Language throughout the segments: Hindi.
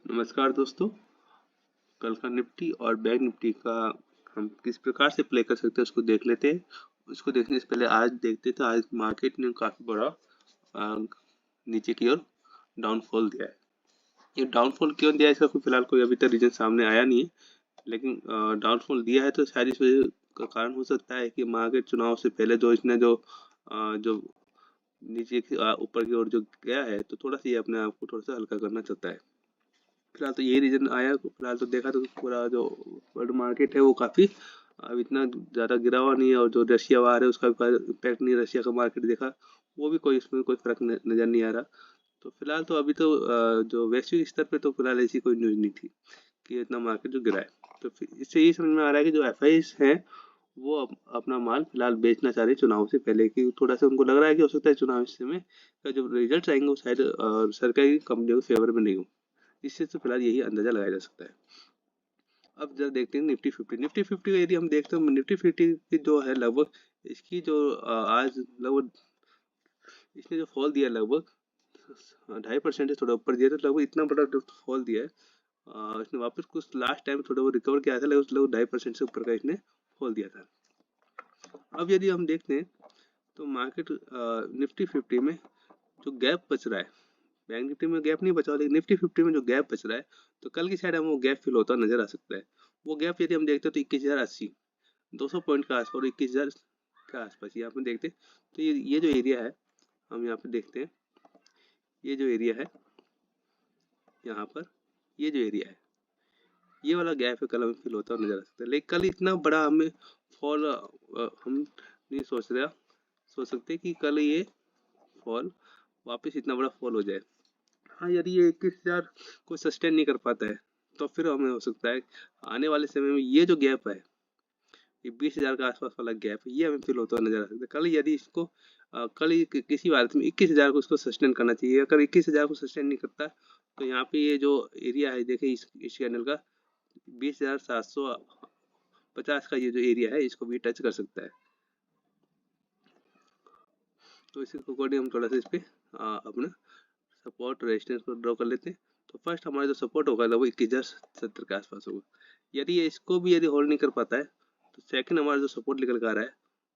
नमस्कार दोस्तों। कल का निफ्टी और बैंक निफ्टी का हम किस प्रकार से प्ले कर सकते हैं उसको देख लेते हैं। उसको देखने से पहले आज देखते हैं तो आज मार्केट ने काफी बड़ा नीचे की ओर डाउनफॉल दिया है। ये डाउनफॉल क्यों दिया है इसका फिलहाल कोई अभी तक रीजन सामने आया नहीं है, लेकिन डाउनफॉल दिया है तो शायद इस वजह का कारण हो सकता है कि मार्केट चुनाव से पहले जो इसने जो नीचे ऊपर की ओर जो गया है तो थोड़ा सा ये अपने आप को थोड़ा सा हल्का करना चाहता है। फिलहाल तो यही रीजन आया। फिलहाल तो देखा तो पूरा जो वर्ल्ड मार्केट है वो काफी अब इतना ज्यादा गिरा हुआ नहीं है, और जो रशिया वार है उसका भी इम्पैक्ट नहीं है। रशिया का मार्केट देखा, वो भी कोई इसमें कोई फर्क नजर नहीं आ रहा। तो फिलहाल तो अभी तो जो वैश्विक स्तर पे तो फिलहाल ऐसी कोई न्यूज नहीं थी कि इतना मार्केट जो गिरा है। तो फिर इससे ये समझ में आ रहा है कि जो एफआईज है वो अपना माल फिलहाल बेचना चाह रहे हैं चुनाव से पहले, कि थोड़ा सा उनको लग रहा है कि हो सकता है चुनाव में का जो रिजल्ट आएंगे वो शायद सरकारी कंपनियों के फेवर में नहीं हो। इससे तो फिलहाल यही अंदाजा लगाया जा सकता है। अब जरा देखते हैं निफ्टी फिफ्टी का यदि हम देखते हैं निफ्टी फिफ्टी की जो है लगभग इसकी जो आज लगभग इसने जो फॉल दिया लगभग 2.5% से थोड़ा ऊपर दिया था। लगभग इतना बड़ा जो फॉल दिया है, इसने वापस कुछ लास्ट टाइम थोड़ा वो रिकवर किया था, लगभग 2.5% से ऊपर का इसने फॉल दिया था। अब यदि हम देखते हैं तो मार्केट निफ्टी फिफ्टी में जो गैप बच रहा है, बैंक निफ्टी में गैप नहीं बचा लेकिन निफ्टी फिफ्टी में जो गैप बच रहा है, तो कल की साइड हमें वो गैप फिल होता नजर आ सकता है। वो गैप यदि हम देखते हैं तो 21,080 200 पॉइंट का आसपास और 21,000 के आसपास यहाँ पे देखते हैं। तो ये जो एरिया है, हम यहाँ पे देखते हैं, ये जो एरिया है यहाँ पर, ये जो एरिया है ये वाला गैप है, कल हमें फिल होता नजर आ सकता है। लेकिन कल इतना बड़ा हमें फॉल हम नहीं सोच सकते कि कल ये फॉल वापस इतना बड़ा फॉल हो जाए। हाँ, यदि ये 21,000 को सस्टेन नहीं कर पाता है तो फिर हमें हो सकता है आने वाले समय में ये जो गैप है, ये 20,000 के आसपास वाला गैप है, ये हमें फील होता हुआ नजर आ सकता है। कल यदि इसको कल किसी हालत में 21,000 को इसको सस्टेन करना चाहिए। अगर 21,000 को सस्टेन नहीं करता तो यहाँ पे ये जो एरिया है देखिए इस कैंडल का 20,750 का ये जो एरिया है इसको भी टच कर सकता है। तो इसी अकॉर्डिंग हम थोड़ा सा इस पे अपना सपोर्ट रेजिस्टेंस को ड्रॉ कर लेते हैं। तो फर्स्ट हमारा जो सपोर्ट होगा वो 21,070 के आसपास होगा। यदि ये इसको भी यदि होल्ड नहीं कर पाता है तो सेकंड हमारा जो सपोर्ट निकल कर आ रहा है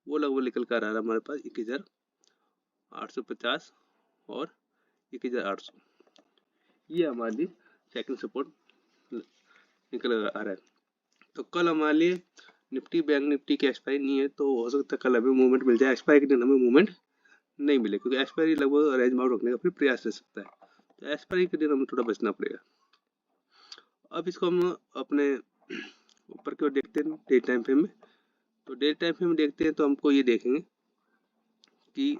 वो लगभग निकल कर आ रहा है हमारे पास 21,850 और 21,800। ये हमारे लिए सेकंड सपोर्ट निकल कर आ रहा है। तो कल हमारे लिए निफ्टी बैंक निफ्टी की एक्सपायरी नहीं है, तो हो सकता है कल हमें मूवमेंट मिल जाए। एक्सपायरी के दिन हमें मूवमेंट नहीं मिले क्योंकि एक्सपायरी लगभग रेंज बाउंड रखने का फिर प्रयास रह सकता है। तो एक्सपायरी के दिन हमें थोड़ा बचना पड़ेगा। अब इसको हम अपने ऊपर की ओर देखते हैं डे टाइम फ्रेम में। तो डे टाइम फ्रेम में देखते हैं तो हमको ये देखेंगे कि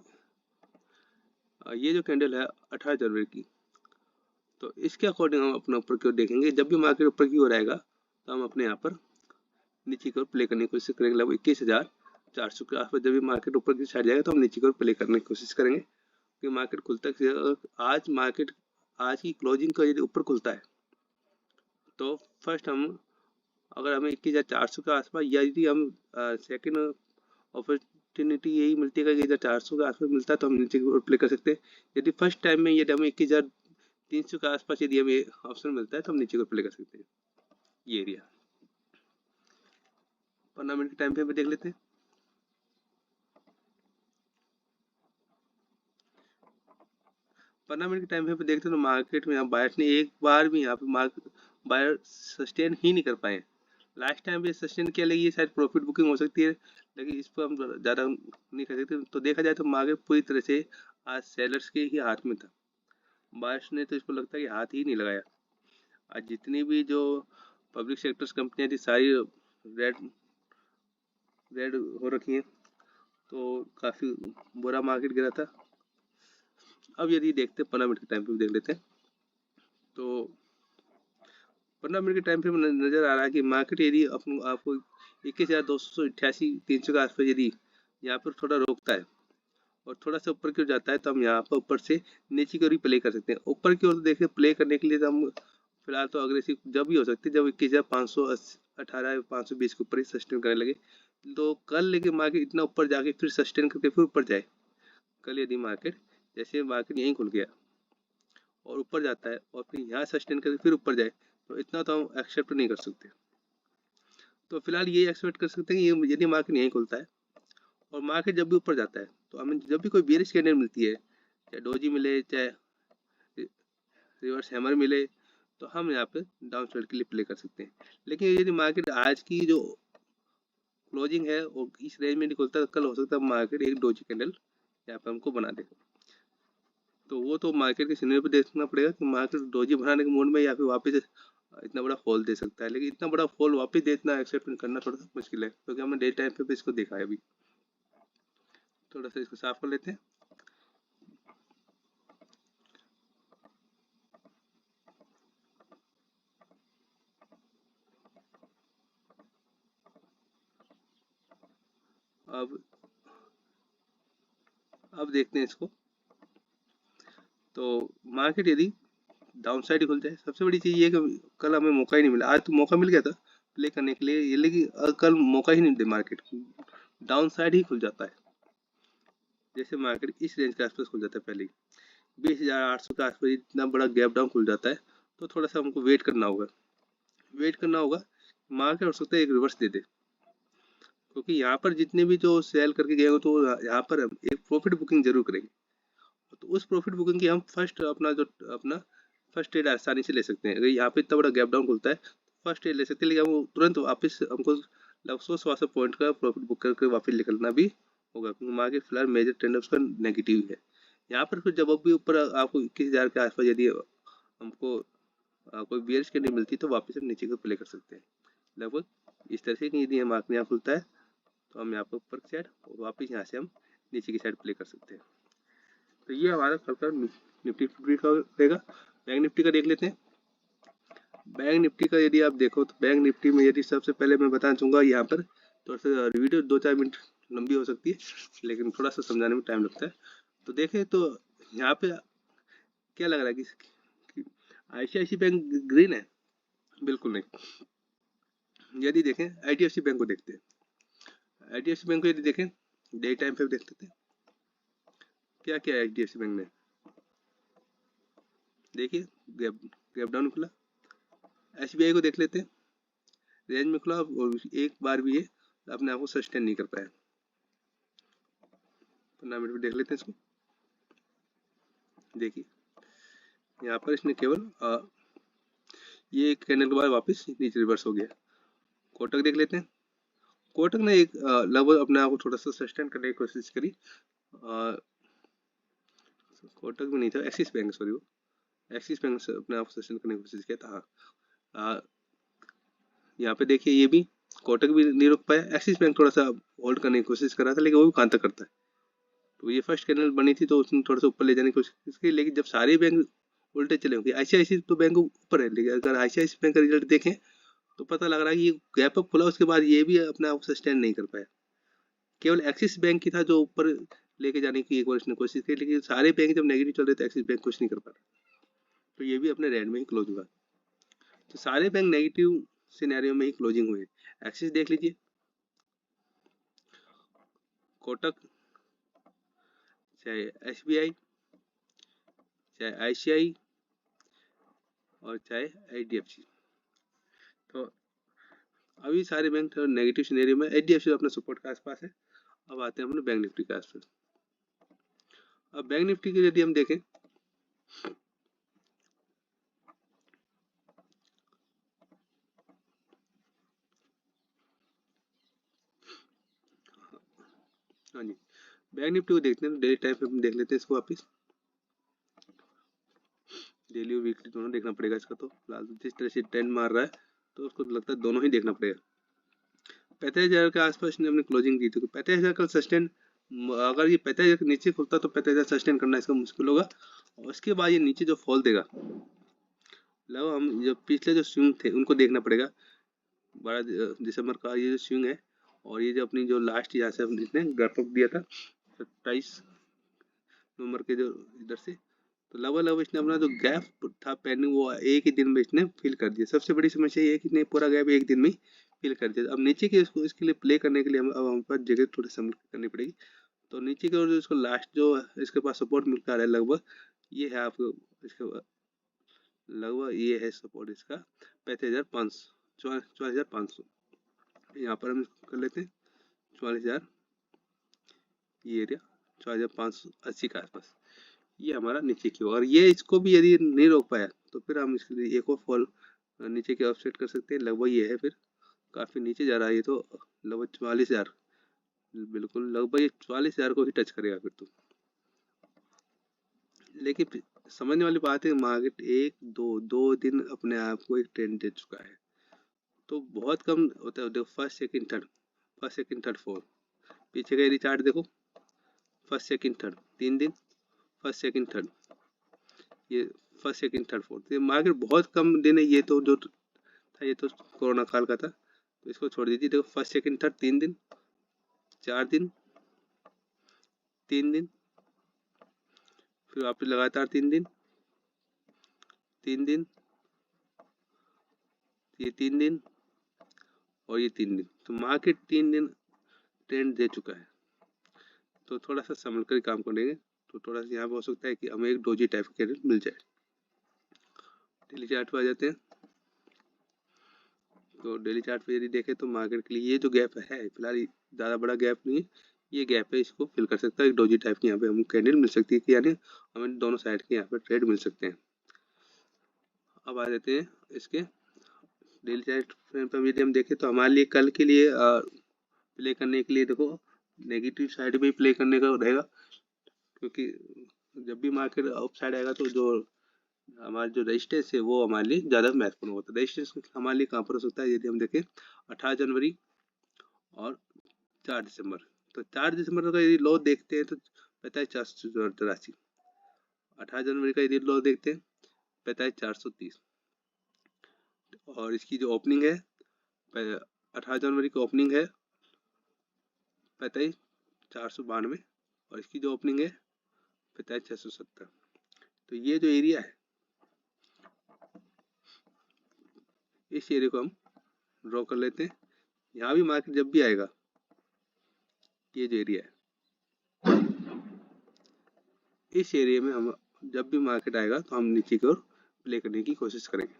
ये जो कैंडल है 18 जनवरी की, तो इसके अकॉर्डिंग हम अपना ऊपर की ओर देखेंगे। जब भी मार्केट ऊपर की ओर आएगा तो हम अपने यहाँ पर नीचे की ओर प्ले करने की कोशिश करेंगे। लगभग 21,400 के आसपास जब भी मार्केट ऊपर की साइड जाएगा तो हम नीचे की ओर प्ले करने की कोशिश करेंगे कि मार्केट खुलता है। आज की क्लोजिंग का यदि ऊपर खुलता है तो फर्स्ट हम, अगर हमें 21,400 के आसपास, यदि हम सेकंड अपॉर्चुनिटी यही मिलती है कि इधर 400 के आसपास मिलता है तो हम नीचे की ओर प्ले कर सकते हैं। यदि फर्स्ट टाइम में यदि हमें 21,300 के आसपास यदि हमें ऑप्शन मिलता है तो हम नीचे की ओर प्ले कर सकते हैं। ये एरिया 15 मिनट के टाइम पे देख लेते हैं। 15 मिनट के टाइम पे देखते हैं तो मार्केट में यहाँ बायर्स ने एक बार भी यहाँ पे मार्केट बायर सस्टेन ही नहीं कर पाए। लास्ट टाइम भी सस्टेन किया, लेकिन ये शायद प्रॉफिट बुकिंग हो सकती है, लेकिन इस पर हम ज़्यादा नहीं कर सकते। तो देखा जाए तो मार्केट पूरी तरह से आज सेलर्स के ही हाथ में था। बायर्स ने तो इसको लगता है कि हाथ ही नहीं लगाया। आज जितनी भी जो पब्लिक सेक्टर्स कंपनियां थी सारी रेड रेड हो रखी हैं, तो काफ़ी बुरा मार्केट गिरा था। अब यदि देखते हैं 15 मिनट के टाइम पे देख लेते हैं तो 15 मिनट के टाइम पे नजर आ रहा है कि मार्केट यदि आपको 21,288 300 के आसपास यदि यहाँ पर थोड़ा रोकता है और थोड़ा सा ऊपर की ओर जाता है तो हम यहाँ पर ऊपर से नीचे की ओर प्ले कर सकते हैं। ऊपर की ओर देखिए प्ले करने के लिए तो हम फिलहाल तो अग्रेसिव जब भी हो सकते हैं जब 21,518 520 के ऊपर ही सस्टेन करने लगे। तो कल लेकिन मार्केट इतना ऊपर जाके फिर सस्टेन करके फिर ऊपर जाए, कल यदि मार्केट जैसे मार्केट यहीं खुल गया और ऊपर जाता है और फिर यहाँ सस्टेन करके फिर ऊपर जाए, तो इतना तो हम एक्सेप्ट नहीं कर सकते। तो फिलहाल ये एक्सपेक्ट कर सकते हैं कि ये यदि मार्केट यहीं खुलता है और मार्केट जब भी ऊपर जाता है, तो हमें जब भी कोई बेयरिश कैंडल मिलती है, चाहे डोजी मिले चाहे रिवर्स हैमर मिले, तो हम यहाँ पे डाउन साइड के लिए प्ले कर सकते हैं। लेकिन यदि मार्केट आज की जो क्लोजिंग है वो इस रेंज में नहीं खुलता, कल हो सकता है मार्केट एक डोजी कैंडल यहाँ पे हमको बना दे। तो वो तो मार्केट के सिनेरियो पे देखना पड़ेगा कि मार्केट डोजी बनाने के मूड में या फिर वापस इतना बड़ा फॉल दे सकता है। लेकिन इतना बड़ा फॉल वापस दे, इतना एक्सेप्ट करना थोड़ा सा मुश्किल है, क्योंकि हमने डे टाइम पे इसको देखा है। अभी थोड़ा सा इसको साफ कर लेते हैं। अब देखते हैं इसको। तो मार्केट यदि डाउन साइड खुल जाए, सबसे बड़ी चीज ये कि कल हमें मौका ही नहीं मिला। आज तो मौका मिल गया था प्ले करने के लिए, लेकिन कल मौका ही नहीं दे, मार्केट डाउन साइड ही खुल जाता है। जैसे मार्केट इस रेंज के आसपास खुल जाता है, पहले ही 20,800 के आसपास इतना बड़ा गैप डाउन खुल जाता है, तो थोड़ा सा हमको वेट करना होगा। मार्केट हो सकता है एक रिवर्स दे दे, क्योंकि यहाँ पर जितने भी जो सेल करके गए हो, तो यहाँ पर हम एक प्रॉफिट बुकिंग जरूर करेंगे। तो उस प्रॉफिट बुकिंग की हम अपना फर्स्ट ट्रेड आसानी से ले सकते हैं। अगर यहाँ पे इतना बड़ा गैप डाउन खुलता है, तो फर्स्ट ट्रेड ले सकते हैं, लेकिन हम तुरंत वापस हमको लगभग 100 पॉइंट का प्रॉफिट बुक करके वापस निकलना भी होगा, क्योंकि मार्केट फिलहाल मेजर ट्रेंड उसका नेगेटिव है। यहाँ पर फिर जब भी ऊपर आपको 21,000 के आसपास यदि हमको कोई बियर्स कैंडल मिलती है, तो वापस हम नीचे को प्ले कर सकते हैं लगभग इस तरह से। यदि मार्केट यहाँ खुलता है, तो हम यहाँ पर ऊपर की साइड और वापस यहाँ से हम नीचे की साइड प्ले कर सकते हैं। तो ये हमारा कल का निफ्टी का रहेगा। बैंक निफ्टी का देख लेते हैं। बैंक निफ्टी का यदि आप देखो, तो बैंक निफ्टी में यदि सबसे पहले मैं बताना चाहूँगा, यहाँ पर थोड़ा सा वीडियो 2-4 मिनट लंबी हो सकती है, लेकिन थोड़ा सा समझाने में टाइम लगता है। तो देखें तो यहाँ पे क्या लग रहा है कि ICICI बैंक ग्रीन है? बिल्कुल नहीं। यदि देखें IDFC बैंक को देखते हैं। IDFC बैंक को यदि देखें डे टाइम पे देख लेते हैं क्या क्या है IDFC बैंक ने। देखिए गैप डाउन खुला। SBI को देख लेते हैं, रेंज में खुला और एक बार भी ये अपने आप को सस्टेन नहीं कर पाया। 15 मिनट में देख लेते हैं इसको। देखिए यहाँ पर इसने केवल ये एक कैंडल के बाद वापस नीचे रिवर्स हो गया। कोटक देख लेते हैं। कोटक ने एक लगभग अपने आप को थोड़ा सा सस्टेन करने की कोशिश करी। कोटक में नहीं था, एक्सिस बैंक, सॉरी, वो एक्सिस बैंक से अपने आप को सस्टेन करने की कोशिश किया था। हाँ, यहाँ पे देखिए ये भी कोटक भी नहीं रुक पाया। एक्सिस बैंक थोड़ा सा होल्ड करने की कोशिश कर रहा था, लेकिन वो भी कहाँ तक करता है। तो ये फर्स्ट कैंडल बनी थी, तो उसने थोड़ा सा ऊपर ले जाने की कोशिश की, लेकिन जब सारे बैंक उल्टे चले होंगे, ICICI तो बैंक ऊपर है, लेकिन अगर ICICI बैंक का रिजल्ट देखें तो पता लग रहा है कि ये गैप अप खुला, उसके बाद ये भी अपने आप को सस्टेन नहीं कर पाया। केवल एक्सिस बैंक की था जो ऊपर लेके जाने की एक बार उसने कोशिश की, लेकिन सारे बैंक जब नेगेटिव चल रहे थे, एक्सिस बैंक कुछ नहीं कर पा रहा, तो ये भी अपने रेड में ही क्लोज हुआ। तो सारे बैंक नेगेटिव सिनेरियो में ही क्लोजिंग हुए। एक्सिस देख लीजिए, कोटक, चाहे SBI, चाहे ICICI और चाहे IDFC, तो अभी सारे बैंक नेगेटिव सिनेरियो में। HDFC अपने सपोर्ट के आसपास है। अब आते हैं अपने बैंक निफ्टी के आसपास। अब बैंक निफ्टी की यदि हम देखें, हाँ जी, बैंक निफ्टी को देखते हैं, डेली टाइम पे हम देख लेते हैं इसको वापस। डेली और वीकली दोनों देखना पड़ेगा इसका। तो फिलहाल जिस तरह से ट्रेंड मार रहा है, तो उसको लगता है दोनों ही देखना पड़ेगा। 35,000 के आसपास ने अपनी क्लोजिंग दी थी, तो 35,000 का सस्टेन, अगर ये 35,000 के नीचे खुलता तो 35,000 सस्टेन करना इसका मुश्किल होगा। और उसके बाद ये नीचे जो फॉल देगा, लगभग हम जो पिछले जो स्विंग थे उनको देखना पड़ेगा। 12 दिसंबर का ये जो स्विंग है, और ये जो अपनी जो लास्ट यहाँ से इसने गैप अप दिया था 27 नवंबर के जो इधर से, तो लगभग इसने अपना जो गैप था पेंडिंग, वो एक ही दिन में इसने फिल कर दिया। सबसे बड़ी समस्या ये है कि पूरा गैप एक दिन में फिल कर दिया। अब नीचे के इसके लिए प्ले करने के लिए अब हम पास जगह थोड़ी संभल करनी पड़ेगी। तो नीचे की ओर जो इसको लास्ट जो इसके पास सपोर्ट मिल पा रहा है लगभग, ये है आपको इसके लगभग ये है सपोर्ट इसका 44,500। यहाँ पर हम कर लेते हैं 44,000, ये एरिया 4480 के आसपास, ये हमारा नीचे की और ये इसको भी यदि नहीं रोक पाया तो फिर हम इसके लिए एक और फॉल नीचे की ऑफसेट कर सकते हैं। लगभग ये है, फिर काफ़ी नीचे जा रहा है ये तो, लगभग 44,000, बिल्कुल लगभग ये 44,000 को ही टच करेगा फिर तो। लेकिन समझने वाली बात है, मार्केट एक दो दिन अपने आप को एक ट्रेंड दे चुका है, तो बहुत कम होता है। देखो फर्स्ट सेकंड थर्ड फोर्थ, पीछे का एरिया चार्ट देखो, फर्स्ट सेकंड थर्ड 3 दिन, फर्स्ट सेकंड थर्ड, ये फर्स्ट सेकंड थर्ड फोर्थ, ये मार्केट बहुत कम दिन है। ये तो जो था ये तो कोरोना काल का था, तो इसको छोड़ दीजिए। देखो फर्स्ट सेकंड थर्ड 3 दिन, 4 दिन, 3 दिन, फिर वापस लगातार 3 दिन, 3 दिन, ये 3 दिन और ये 3 दिन, तो मार्केट 3 दिन ट्रेंड दे चुका है। तो थोड़ा सा संभल कर काम करेंगे तो थोड़ा सा यहाँ पे हो सकता है कि हमें एक डोजी टाइप का कैंडल मिल जाए। डेली चार्ट पे आ जाते हैं, तो डेली चार्ट पे यदि देखें तो मार्केट के लिए ये जो गैप है फिलहाल ज़्यादा बड़ा गैप नहीं है, ये गैप है, इसको फिल कर सकता है। एक डोजी टाइप की यहाँ पे हमें कैंडल मिल सकती है कि यानी हमें दोनों साइड के यहाँ पे ट्रेड मिल सकते हैं। अब आ जाते हैं इसके डेली चार्ट पे यदि हम देखें तो हमारे लिए कल के लिए प्ले करने के लिए देखो नेगेटिव साइड में प्ले करने का रहेगा, क्योंकि जब भी मार्केट अप साइड आएगा तो जो हमारा जो रेजिस्टेंस है वो हमारे लिए ज़्यादा महत्वपूर्ण होता है। रेजिस्टेंस हमारे लिए कहाँ पर हो सकता है, यदि हम देखें 18 जनवरी और 4 दिसंबर, तो 4 दिसंबर का यदि लो देखते हैं तो 45,483, 18 जनवरी का यदि लो देखते हैं 45,430, और इसकी जो ओपनिंग है 18 जनवरी की ओपनिंग है 45,492, और इसकी जो ओपनिंग है 45,670। तो ये जो एरिया है, इस एरिया को हम ड्रॉ कर लेते हैं। यहाँ भी मार्केट जब भी आएगा, ये जो एरिया है, इस एरिया में हम जब भी मार्केट आएगा तो हम नीचे की ओर प्ले करने की कोशिश करेंगे।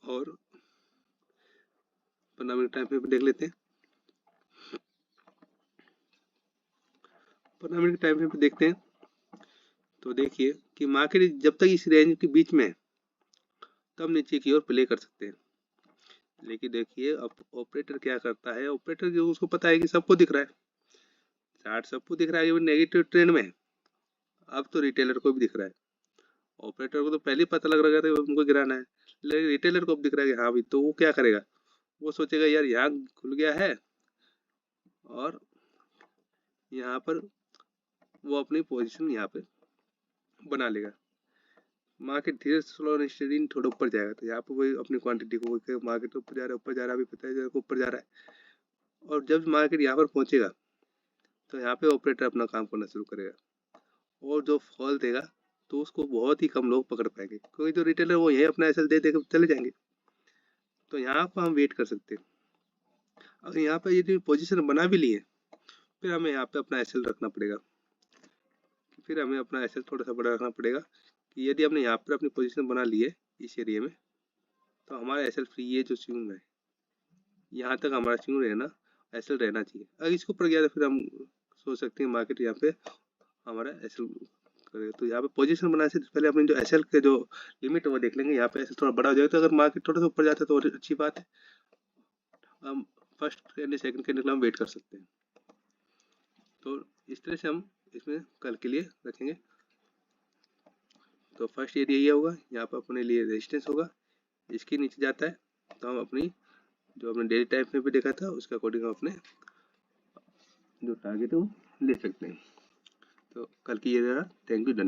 और 15 मिनट टाइम पे देख लेते हैं। 15 मिनट टाइम पे देखते हैं तो देखिए कि मार्केट जब तक इस रेंज के बीच में है तब नीचे की ओर प्ले कर सकते हैं। लेकिन देखिए अब ऑपरेटर क्या करता है, ऑपरेटर जो उसको पता है कि सबको दिख रहा है, चार्ट सबको दिख रहा है कि नेगेटिव ट्रेंड में है। अब तो रिटेलर को भी दिख रहा है, ऑपरेटर को तो पहले ही पता लग रहा था उनको गिराना है, लेकिन रिटेलर को भी दिख रहा है कि हाँ भाई, तो वो क्या करेगा, वो सोचेगा यार यहाँ खुल गया है और यहाँ पर वो अपनी पोजीशन यहाँ पे बना लेगा। मार्केट धीरे स्लो एंड स्टेडी थोड़ा ऊपर जाएगा तो यहाँ पे वही अपनी क्वांटिटी को, मार्केट ऊपर जा रहा है, ऊपर जा रहा है, अभी पता है ऊपर जा रहा है, और जब मार्केट यहाँ पर पहुंचेगा तो यहाँ पे ऑपरेटर अपना काम करना शुरू करेगा, और जो फॉल देगा तो उसको बहुत ही कम लोग पकड़ पाएंगे, क्योंकि जो रिटेलर वो यही अपना एसएल दे देकर चले जाएंगे। तो यहाँ पर हम वेट कर सकते हैं। अगर यहाँ पर यदि पोजीशन बना भी लिए फिर हमें यहाँ पे अपना एसएल रखना पड़ेगा, फिर हमें अपना एसएल थोड़ा सा बड़ा रखना पड़ेगा कि यदि हमने यहाँ पर अपनी पोजीशन बना ली है इस एरिया में तो हमारा एसएल फ्री, ये जो स्विंग है यहाँ तक हमारा स्विंग रहना, एसएल रहना चाहिए। अगर इसको ऊपर गया तो फिर हम सोच सकते हैं मार्केट यहाँ पे हमारा एसएल करेगा। तो यहाँ पे पोजीशन बनाने से पहले अपने जो एसएल के जो लिमिट है वो देख लेंगे। यहाँ पे एसएल थोड़ा बड़ा हो जाएगा तो अगर मार्केट थोड़ा सा ऊपर जाता है तो अच्छी बात है, हम फर्स्ट कैंडल सेकंड कैंडल के हम वेट कर सकते हैं। तो इस तरह से हम इसमें कल के लिए रखेंगे। तो फर्स्ट एरिया ये होगा, यहाँ पर अपने लिए रेजिस्टेंस होगा, इसके नीचे जाता है तो हम अपनी जो हमने डेली टाइम में भी देखा था उसके अकॉर्डिंग हम अपने जो टारगेट है वो ले सकते हैं। तो कल की ये रहा। थैंक यू, धन्यवाद।